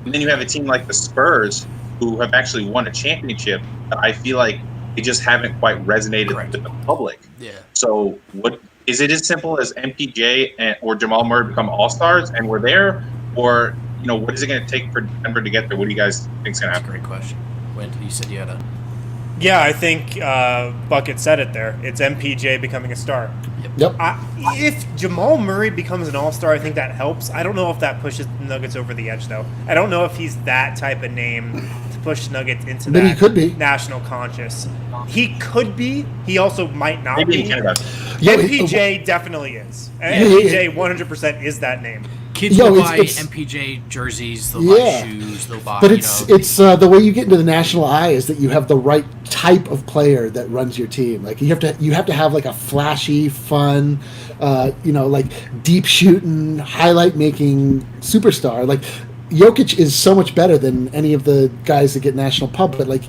And then you have a team like the Spurs, who have actually won a championship, but I feel like they just haven't quite resonated with the public. Yeah. So, what is it as simple as MPJ or Jamal Murray become all-stars and we're there, or what is it going to take for Denver to get there? What do you guys think is going to That's a happen? great question. Wendy, you said you had a. Yeah, I think Bucket said it there. It's MPJ becoming a star. Yep. If Jamal Murray becomes an all-star, I think that helps. I don't know if that pushes the Nuggets over the edge, though. I don't know if he's that type of name to push Nuggets into But that he could be. national conscious. He could be. He also might not Maybe be. you can about Yeah, MPJ definitely is. MPJ 100% is that name. Kids will buy MPJ jerseys, they'll buy shoes, they'll buy. But it's the way you get into the national eye is that you have the right type of player that runs your team. Like you have to have like a flashy, fun, like deep shooting, highlight making superstar. Like Jokic is so much better than any of the guys that get national pub, but like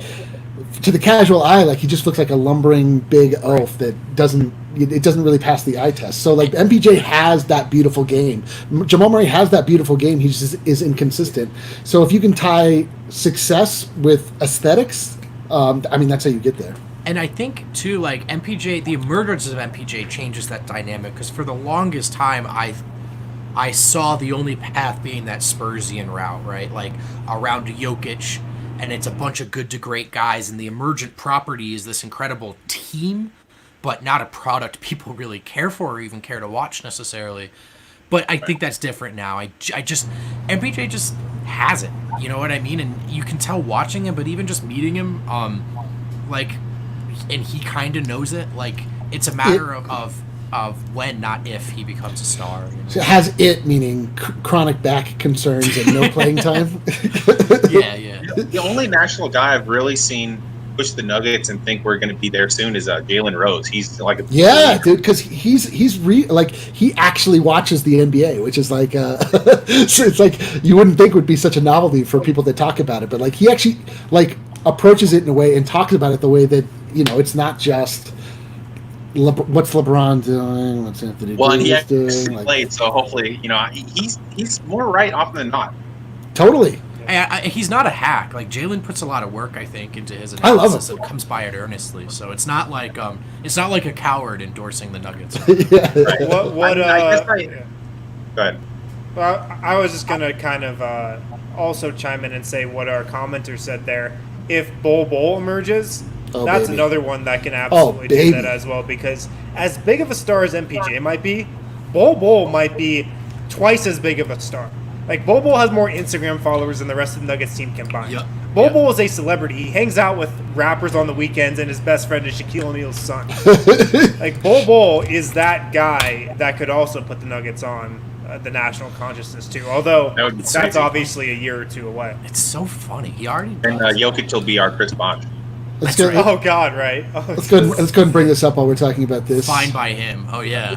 to the casual eye, like he just looks like a lumbering big oaf that doesn't really pass the eye test. So like MPJ has that beautiful game. Jamal Murray has that beautiful game. He just is inconsistent. So if you can tie success with aesthetics, that's how you get there. And I think too, like MPJ, the emergence of MPJ changes that dynamic because for the longest time, I saw the only path being that Spursian route, right? Like around Jokic, and it's a bunch of good to great guys, and the emergent property is this incredible team, but not a product people really care for or even care to watch necessarily. But I think that's different now. MPJ just has it. You know what I mean? And you can tell watching him, but even just meeting him, and he kind of knows it. Like it's a matter of when, not if, he becomes a star. You know? So it has it meaning chronic back concerns and no playing time. Yeah. The only national guy I've really seen push the Nuggets and think we're going to be there soon is Jalen Rose. He's like dude, because he actually watches the NBA, which is like so it's like you wouldn't think would be such a novelty for people that talk about it, but like he actually like approaches it in a way and talks about it the way that it's not just what's LeBron doing, what's Anthony Davis doing. Like, played, so hopefully he's more right often than not. Totally. He's not a hack. Like Jalen puts a lot of work, I think, into his I love analysis him. and comes by it earnestly. So it's not like a coward endorsing the Nuggets. Yeah. Right. Go ahead. Well, I was just gonna kind of also chime in and say what our commenter said there. If Bol emerges, that's baby. another one that can absolutely do that as well. Because as big of a star as MPJ might be, Bol might be twice as big of a star. Like, Bol has more Instagram followers than the rest of the Nuggets team combined. Yep. Bol is a celebrity. He hangs out with rappers on the weekends, and his best friend is Shaquille O'Neal's son. Like, Bol is that guy that could also put the Nuggets on the national consciousness, too. Although, that's obviously a year or two away. It's so funny. He already And Jokic will be our Chris Bosh. Oh, God, right. Oh, let's go and bring this up while we're talking about this. Fine by him. Oh, yeah.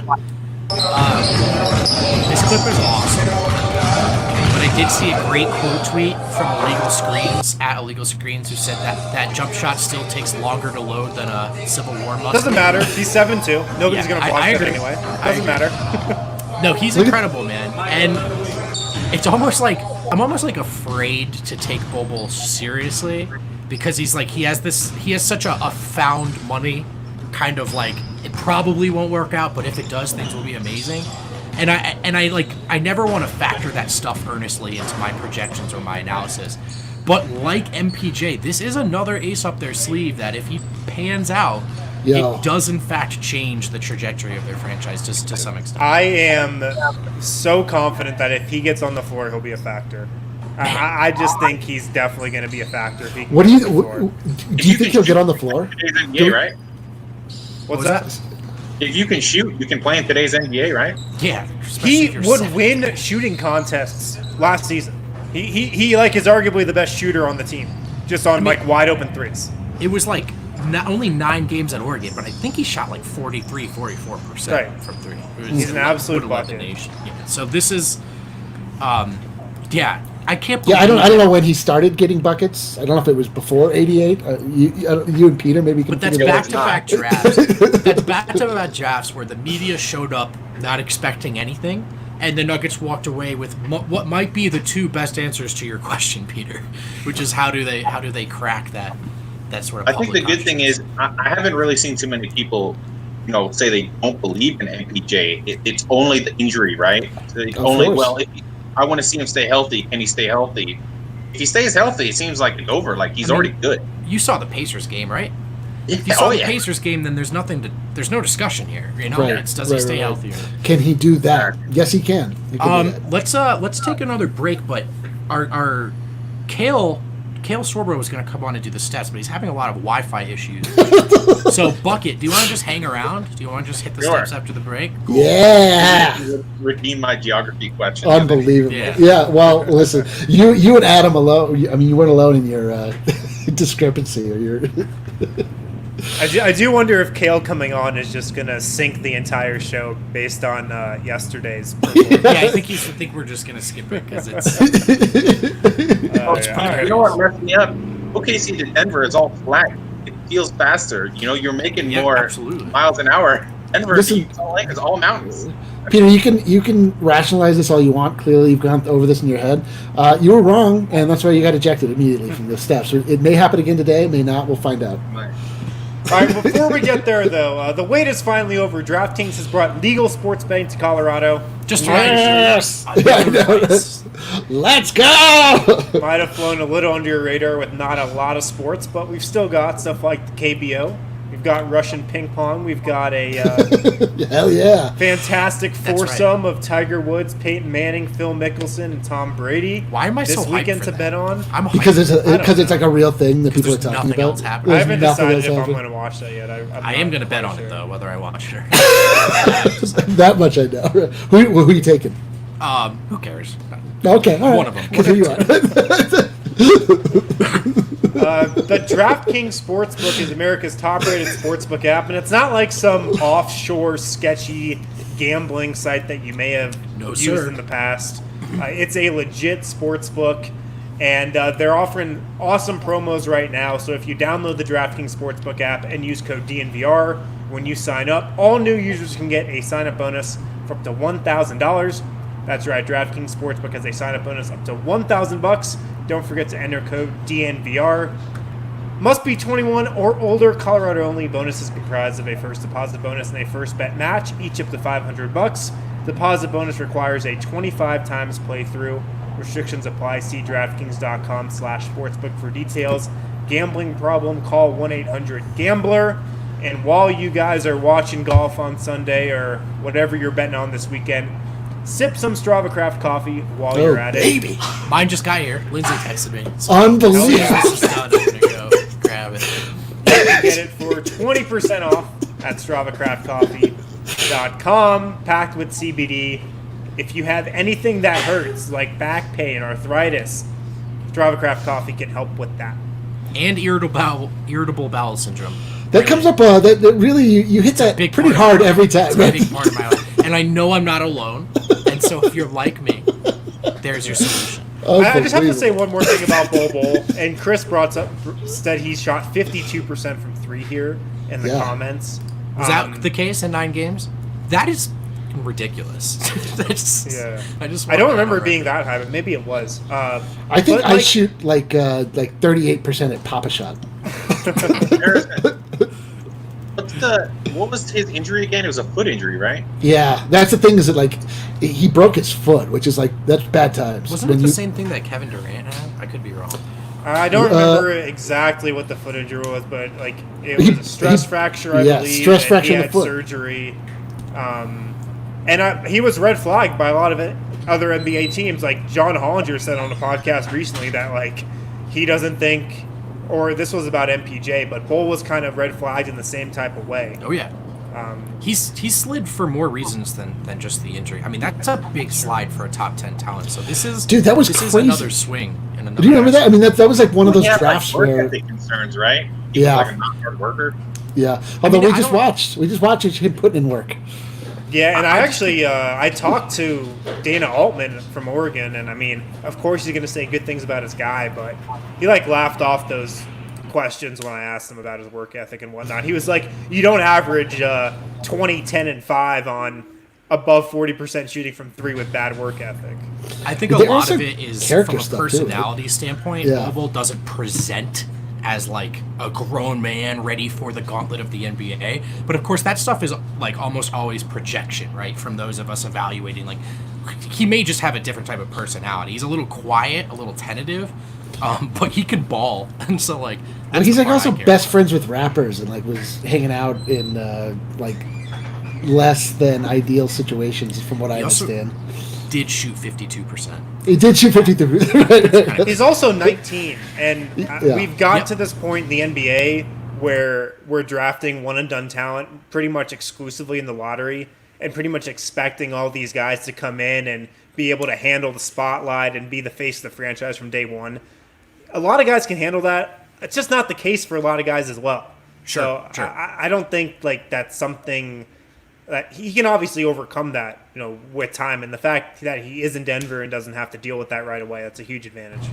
This clip is awesome. But I did see a great quote tweet from Illegal Screens, at Illegal Screens, who said that jump shot still takes longer to load than a Civil War Mustang. Doesn't matter. He's 7'2". Nobody's going to block that anyway. Doesn't matter. No, he's incredible, man. And it's almost like I'm almost like afraid to take Bobo seriously because he has such a found money kind of like it probably won't work out, but if it does, things will be amazing. And I never want to factor that stuff earnestly into my projections or my analysis. But like MPJ, this is another ace up their sleeve that if he pans out, it does in fact change the trajectory of their franchise just to some extent. I am so confident that if he gets on the floor, he'll be a factor. I just think he's definitely going to be a factor. If he What do you think he'll get on the floor? NBA, right? What's that? If you can shoot, you can play in today's NBA, right? Yeah, especially He if you're would 7. win shooting contests last season. He like is arguably the best shooter on the team, just on like wide open threes. It was like not only 9 games at Oregon, but I think he shot like 44% Right. from 3. He's an absolute would have led the bucket. nation. Yeah. So this is, yeah, I can't. Yeah, I believe don't know when he started getting buckets. I don't know if it was before '88. You and Peter maybe can. But that's figure that back-to-back drafts. That's back-to-back drafts where the media showed up not expecting anything, and the Nuggets walked away with what might be the 2 best answers to your question, Peter, which is how do they crack that sort of. I think the public good thing is I haven't really seen too many people, say they don't believe in MPJ. It's only the injury, right? So it's only course. I want to see him stay healthy. Can he stay healthy? If he stays healthy, it seems like it's over. Like he's already good. You saw the Pacers game, right? Yeah. If you saw the Pacers game, then there's no discussion here. Right. It's does he stay healthy? Can he do that? Yes, he can. He can do that. Let's take another break. But our Kale Sorbo was going to come on and do the stats, but he's having a lot of Wi-Fi issues. So Bucket, do you want to just hang around? Do you want to just hit the steps after the break? Yeah. Redeem my geography question. Unbelievable. Yeah. Yeah. Well, listen, you and Adam alone. I mean, you weren't alone in your discrepancy or your. I do wonder if Kale coming on is just gonna sink the entire show based on yesterday's performance. Yeah, I think we're just going to skip it because it's. You know what messed me up? OKC to Denver is all flat. It feels faster. You're making more absolutely. miles an hour. Denver Listen- is all mountains. Peter, you can rationalize this all you want. Clearly, you've gone over this in your head. You were wrong, and that's why you got ejected immediately from the steps. It may happen again today. It may not. We'll find out. All right, before we get there, though, the wait is finally over. DraftKings has brought legal sports betting to Colorado. Just Yes! right. Yeah, I know. Let's go! Might have flown a little under your radar with not a lot of sports, but we've still got stuff like the KBO. We've got Russian ping pong. We've got a Hell yeah. fantastic That's foursome of Tiger Woods, Peyton Manning, Phil Mickelson, and Tom Brady. Why am I so this hyped weekend for to that? bet on? I'm hyped. Because don't it's like a real thing that people are there's talking nothing about. else happening. I haven't There's nothing decided if else I'm happening. going to watch that yet. I am going to bet on sure. it though, whether I watch it. That much I know. Who are you taking? Who cares? Okay, all right. One of them. Because who you are. The DraftKings Sportsbook is America's top-rated sportsbook app, and it's not like some offshore, sketchy gambling site that you may have used sir. in the past. It's a legit sportsbook, and they're offering awesome promos right now. So if you download the DraftKings Sportsbook app and use code DNVR when you sign up, all new users can get a sign-up bonus for up to $1,000. That's right, DraftKings Sportsbook has a sign-up bonus up to $1,000. Don't forget to enter code DNVR. Must be 21 or older. Colorado only. Bonuses comprised of a first deposit bonus and a first bet match, each up to $500. Deposit bonus requires a 25 times playthrough. Restrictions apply. See DraftKings.com/sportsbook for details. Gambling problem? Call 1-800-GAMBLER. And while you guys are watching golf on Sunday or whatever you're betting on this weekend, sip some Strava Craft coffee while you're at it. Baby, mine just got here. Lindsay texted me. So Unbelievable. this is done. I'm gonna go grab it. You can get it for 20% off at StravaCraftCoffee.com, packed with CBD. If you have anything that hurts, like back pain, arthritis, Strava Craft Coffee can help with that. And irritable bowel syndrome. That comes up, that really, you hit that Big pretty part hard of my- every time. It's a big part of my life. And I know I'm not alone. And so if you're like me, there's your solution. I just have to say one more thing about Bol Bol. And Chris said he shot 52% from 3 here in the comments. Was that the case in 9 games? That is ridiculous. Yeah. I don't remember it being that high, but maybe it was. I think I shoot like 38% at Papa Shot. What was his injury again? It was a foot injury, right? Yeah, that's the thing is that he broke his foot, which is that's bad times. Wasn't it the same thing that Kevin Durant had? I could be wrong. I don't remember exactly what the foot injury was, but it was a stress fracture, I believe. Stress fracture and in he the had foot. surgery. And he was red flagged by a lot of other NBA teams. Like John Hollinger said on a podcast recently that he doesn't think, or this was about MPJ, but Bol was kind of red flagged in the same type of way. Oh yeah. He's slid for more reasons than just the injury. I mean, that's a big slide for a top 10 talent. So this is is another swing. Do you remember that? I mean, that was like one of those drafts where concerns, right? Yeah, like a hard worker. Yeah, although we just watched him putting in work. Yeah, and I actually I talked to Dana Altman from Oregon, and I mean, of course he's going to say good things about his guy, but he laughed off those questions when I asked him about his work ethic and whatnot. He was like, "You don't average 20, 10, and 5 on above 40% shooting from 3 with bad work ethic." I think a lot of it is from a personality standpoint. Bobo doesn't present as like a grown man ready for the gauntlet of the NBA. But of course that stuff is like almost always projection, right? From those of us evaluating, like he may just have a different type of personality. He's a little quiet, a little tentative, but he can ball. And so like, that's he's like also best friends with rappers and like was hanging out in like less than ideal situations from what I understand. Did shoot 52%. He did shoot 52%. He's also 19, and we've got to this point in the NBA where we're drafting one-and-done talent pretty much exclusively in the lottery and pretty much expecting all these guys to come in and be able to handle the spotlight and be the face of the franchise from day one. A lot of guys can handle that. It's just not the case for a lot of guys as well. Sure. I don't think like that's something that he can obviously overcome that, with time, and the fact that he is in Denver and doesn't have to deal with that right away, that's a huge advantage.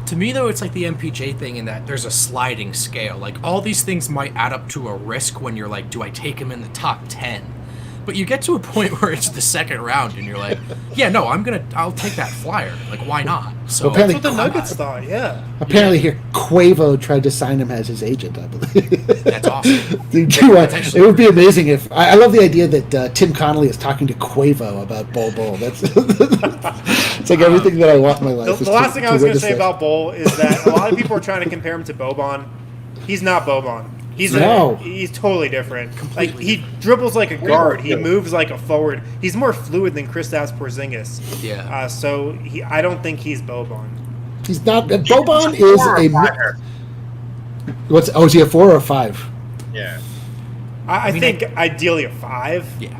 To me, though, it's like the MPJ thing in that there's a sliding scale. Like, all these things might add up to a risk when you're like, do I take him in the top 10? But you get to a point where it's the second round, and you're like, yeah, no, I'll take that flyer. Like, why not? So that's what the Nuggets thought, yeah. Apparently here, Quavo tried to sign him as his agent, I believe. That's awesome. It would be amazing if... I love the idea that Tim Connolly is talking to Quavo about Bol Bol. That's it's like everything that I want in my life. The last thing I was going to say about Bol is that a lot of people are trying to compare him to Boban. He's not Boban. He's totally different. Like, he dribbles like a guard. He moves like a forward. He's more fluid than Kristaps Porzingis. Yeah. So I don't think he's Boban. He's not. Boban is a. Is he a 4 or a 5? Yeah. I think ideally a 5. Yeah.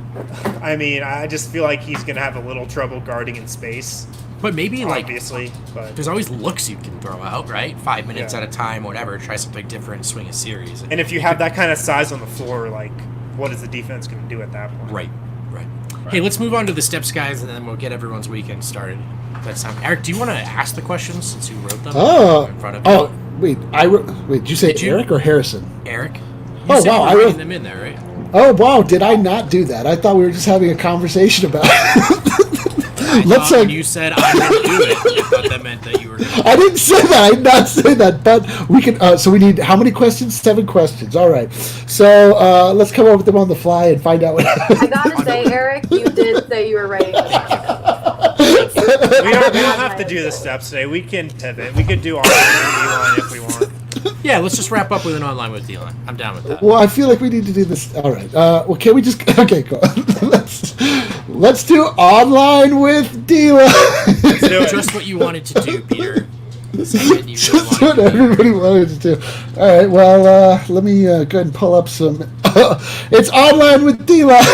I mean, I just feel like he's going to have a little trouble guarding in space. But maybe, obviously, there's always looks you can throw out, right? 5 minutes at a time, whatever. Try something different, swing a series. And if you have that kind of size on the floor, like, what is the defense going to do at that point? Right. Hey, let's move on to the steps, guys, and then we'll get everyone's weekend started. That's time. Eric, do you want to ask the questions since you wrote them in front of you? Wait, did you say Eric or Harrison? Eric. I wrote them in there, right? Oh, wow, did I not do that? I thought we were just having a conversation about it. When you said I didn't do it, I thought that meant that you were going to. I didn't say that. I did not say that. But we can. So we need how many questions? 7 questions. All right. So let's come up with them on the fly and find out what. I gotta say, Eric, you did say you were ready. We don't have to do the steps today. We can pivot. We could do online and D-line if we want. Yeah, let's just wrap up with an online with D-line. I'm down with that. Well, I feel like we need to do this. All right. Well, can we just? Okay, cool. Let's do online with D-line. Just what you wanted to do, Peter. Just what everybody wanted to do. All right. Well, let me go ahead and pull up some. It's online with D-line.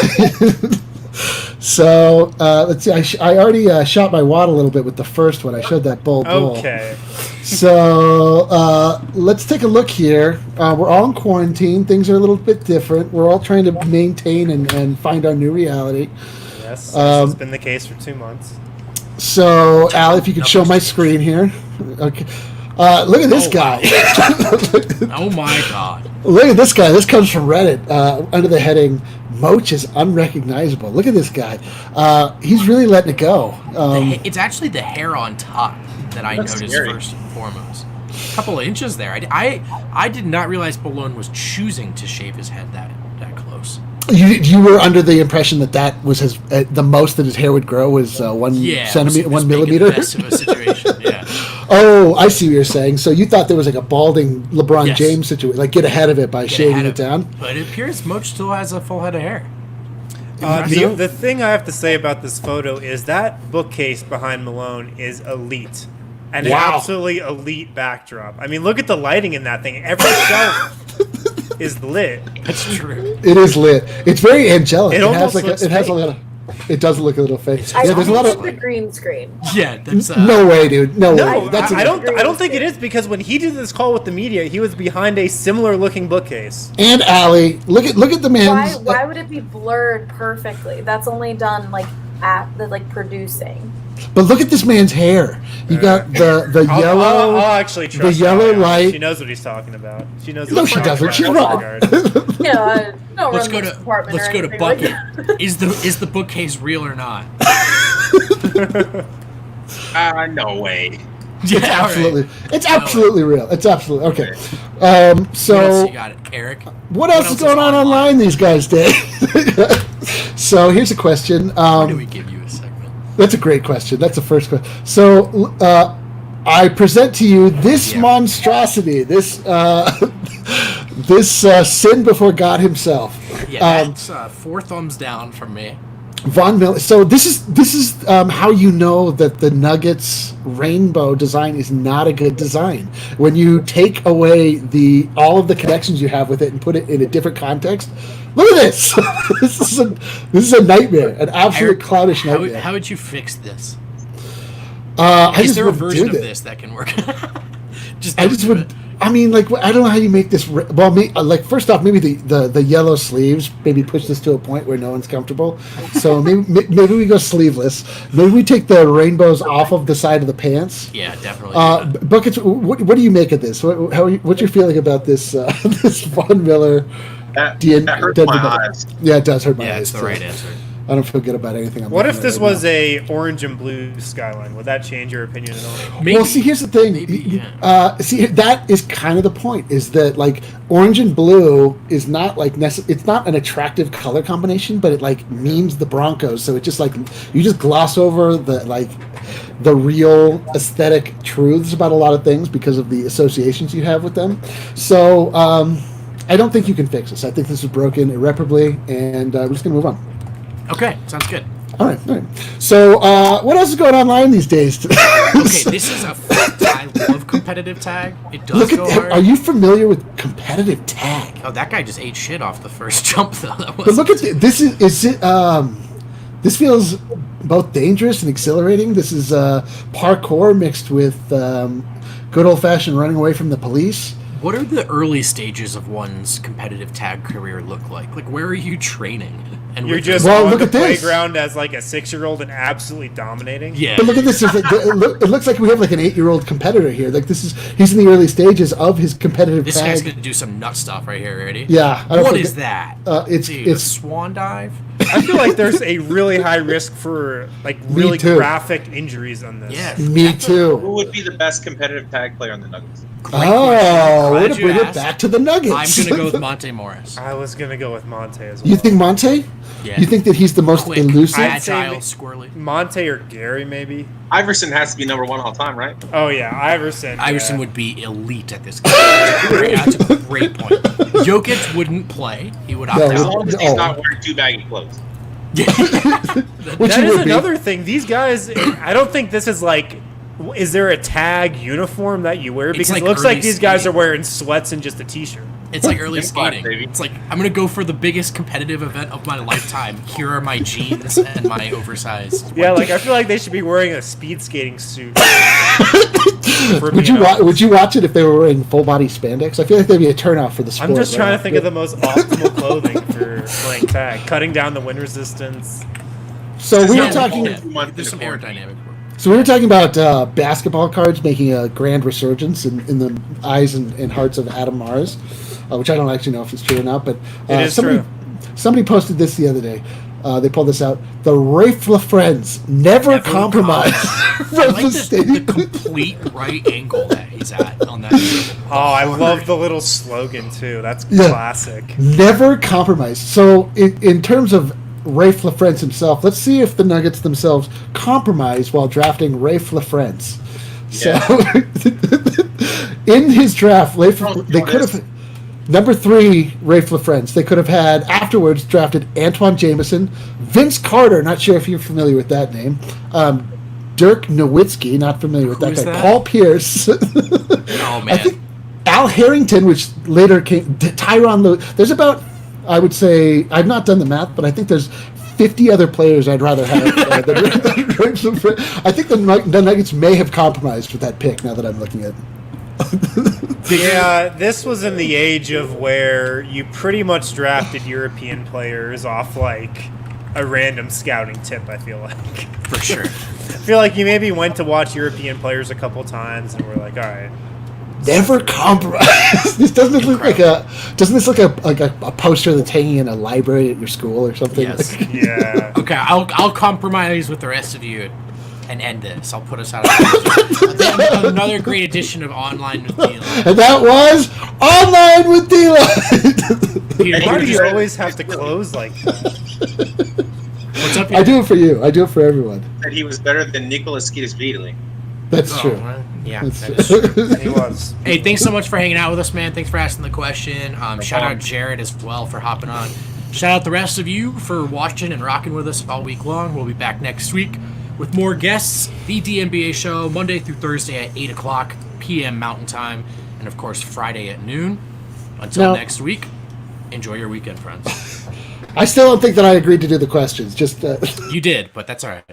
So let's see. I already shot my wad a little bit with the first one. I showed that Bol Bol. Okay. So let's take a look here. We're all in quarantine. Things are a little bit different. We're all trying to maintain and find our new reality. Yes, it's been the case for 2 months. So, Al, if you could show my screen here. Okay. Look at this guy. Oh my God. Look at this guy. This comes from Reddit under the heading Moach is unrecognizable. Look at this guy. He's really letting it go. It's actually the hair on top that I noticed scary. First and foremost. A couple of inches there. I did not realize Bologna was choosing to shave his head that close. You were under the impression that was the most that his hair would grow was 1 centimeter, 1 millimeter. The best of a situation. Yeah. Oh, I see what you're saying. So you thought there was like a balding LeBron James situation, like get ahead of it by shaving it down. But it appears Moach still has a full head of hair. The thing I have to say about this photo is that bookcase behind Malone is elite. An absolutely elite backdrop. I mean, look at the lighting in that thing. Every shelf is lit. That's true. It is lit. It's very angelic. It almost looks it has a fake. lot of. It does look a little fake. I Yeah, there's a lot think of. it's the green screen. Yeah, that's No way, dude. No No, way. That's I don't think it is, because when he did this call with the media, he was behind a similar looking bookcase. And Allie, look at the man's. Why would it be blurred perfectly? That's only done like at the producing. But look at this man's hair. You got the yellow. I'll actually trust the yellow Allie. light. She knows what he's talking about. She knows. No, what she he's talking doesn't. She's about wrong. in that regard. Yeah, I don't Let's run go this to department let's or go to anything like Bucket. that. Is the bookcase real or not? No way. Yeah, It's absolutely. Right. It's absolutely real. It's absolutely okay. So what else you got, Eric? What else is going on online these guys' day? So here's a question. Why do we give you a segment? That's a great question. That's the first question. So I present to you this monstrosity, this sin before God Himself. Yeah, that's 4 thumbs down from me. Von Miller. So this is how you know that the Nuggets rainbow design is not a good design. When you take away all of the connections you have with it and put it in a different context. Look at this. This is a nightmare, an absolute Eric, cloudish nightmare. How would you fix this? I Is just there a wouldn't version do of this that can work? I just would. I mean, like, I don't know how you make this. Well, like, first off, maybe the yellow sleeves maybe push this to a point where no one's comfortable. So maybe we go sleeveless. Maybe we take the rainbows off of the side of the pants. Yeah, definitely. Buckets. What do you make of this? What's your feeling about this? This Von Miller. That hurts my eyes. Yeah, it does hurt my eyes. Yeah, it's the too. right answer. I don't feel good about anything. What if this was a orange and blue skyline? Would that change your opinion at all? Maybe. Well, see, here's the thing. Maybe, yeah. See, that is kind of the point. Is that like orange and blue is not like it's not an attractive color combination, but it like means the Broncos. So it just like you just gloss over the real aesthetic truths about a lot of things because of the associations you have with them. So I don't think you can fix this. I think this is broken irreparably, and we're just gonna move on. Okay, sounds good. All right. So, what else is going on online these days? Okay, this is I love competitive tag. It does go hard. Are you familiar with competitive tag? Oh, that guy just ate shit off the first jump, though. But look at this. This feels both dangerous and exhilarating. This is parkour mixed with good old fashioned running away from the police. What are the early stages of one's competitive tag career look like? Like, where are you training? And You're with just Well, on look the at this. playground as like a 6-year-old and absolutely dominating. yeah. But look at this. It looks like we have like an 8-year-old competitor here. Like he's in the early stages of his competitive This tag. guy's gonna do some nut stuff right here. Ready? Yeah. What is that? It's Dude, a it's swan dive. I feel like there's a really high risk for like really too. graphic injuries on this. Yeah. me Who too. would be the best competitive tag player on the Nuggets? Oh, way Glad to you bring it asked. back to the Nuggets. I'm gonna go with Monte Morris. I was gonna go with Monte as well. You think Monte? Yeah. You think that he's the most Quick, elusive? agile, I'd say squirrely. Monte or Gary maybe? Iverson has to be number 1 all time, right? Oh yeah, Iverson. Iverson yeah. would be elite at this game. That's a great point. Jokic wouldn't play. He would opt No, As out. long as he's not wearing too baggy clothes. Which That he is would be. another thing. These guys, I don't think this is like. Is there a tag uniform that you wear? It's Because like it looks early like these guys skating. are wearing sweats and just a t-shirt. It's like early Come on, skating. baby. It's like I'm gonna go for the biggest competitive event of my lifetime. Here are my jeans and my oversized. Yeah, like I feel like they should be wearing a speed skating suit. Would you watch it if they were wearing full body spandex? I feel like that'd be a turnout for the sport. I'm just trying right? to think of the most optimal clothing for playing tag. Cutting down the wind resistance. So we were Yeah, talking. yeah. 2 months There's some in a aerodynamic work. So we were talking about basketball cards making a grand resurgence in the eyes and hearts of Adam Mars, which I don't actually know if it's true or not. But It is somebody true. somebody posted this the other day. They pulled this out. The Rafe Friends never compromise. I from like the the stadium. complete right angle that he's at on that. Oh, I love the little slogan too. That's Yeah. classic. Never compromise. So in terms of Rafe LaFrance himself, let's see if the Nuggets themselves compromise while drafting Rafe LaFrance. So in his draft, they could have number 3 Rafe LaFrance. They could have had afterwards drafted Antoine Jameson, Vince Carter. Not sure if you're familiar with that name. Dirk Nowitzki, not familiar with Who that is guy. that? Paul Pierce. Oh man, Al Harrington, which later came, Tyronn Lue. There's about, I would say, I've not done the math, but I think there's 50 other players I'd rather have. I think the Nuggets may have compromised with that pick. Now that I'm looking at. Yeah, this was in the age of where you pretty much drafted European players off like a random scouting tip. I feel like For sure. I feel like you maybe went to watch European players a couple times and were like, all right. Never compromise. This doesn't look like a. Doesn't this look like a poster that's hanging in a library at your school or something? Yes. Yeah. Okay, I'll compromise with the rest of you and end this. I'll put us out of another great edition of Online with D-Line. And that was Online with D-Line. Why do you always have to close like that? What's up? I do it for you. I do it for everyone. That he was better than Nicholas Kiedis-Vidali. That's Oh, true. well, yeah, That's that is true. true. He was. Hey, thanks so much for hanging out with us, man. Thanks for asking the question. Shout out Jared as well for hopping on. Shout out the rest of you for watching and rocking with us all week long. We'll be back next week with more guests. The DNBA show, Monday through Thursday at 8 o'clock p.m. Mountain Time. And, of course, Friday at noon. Until next week, enjoy your weekend, friends. I still don't think that I agreed to do the questions. Just You did, but that's all right.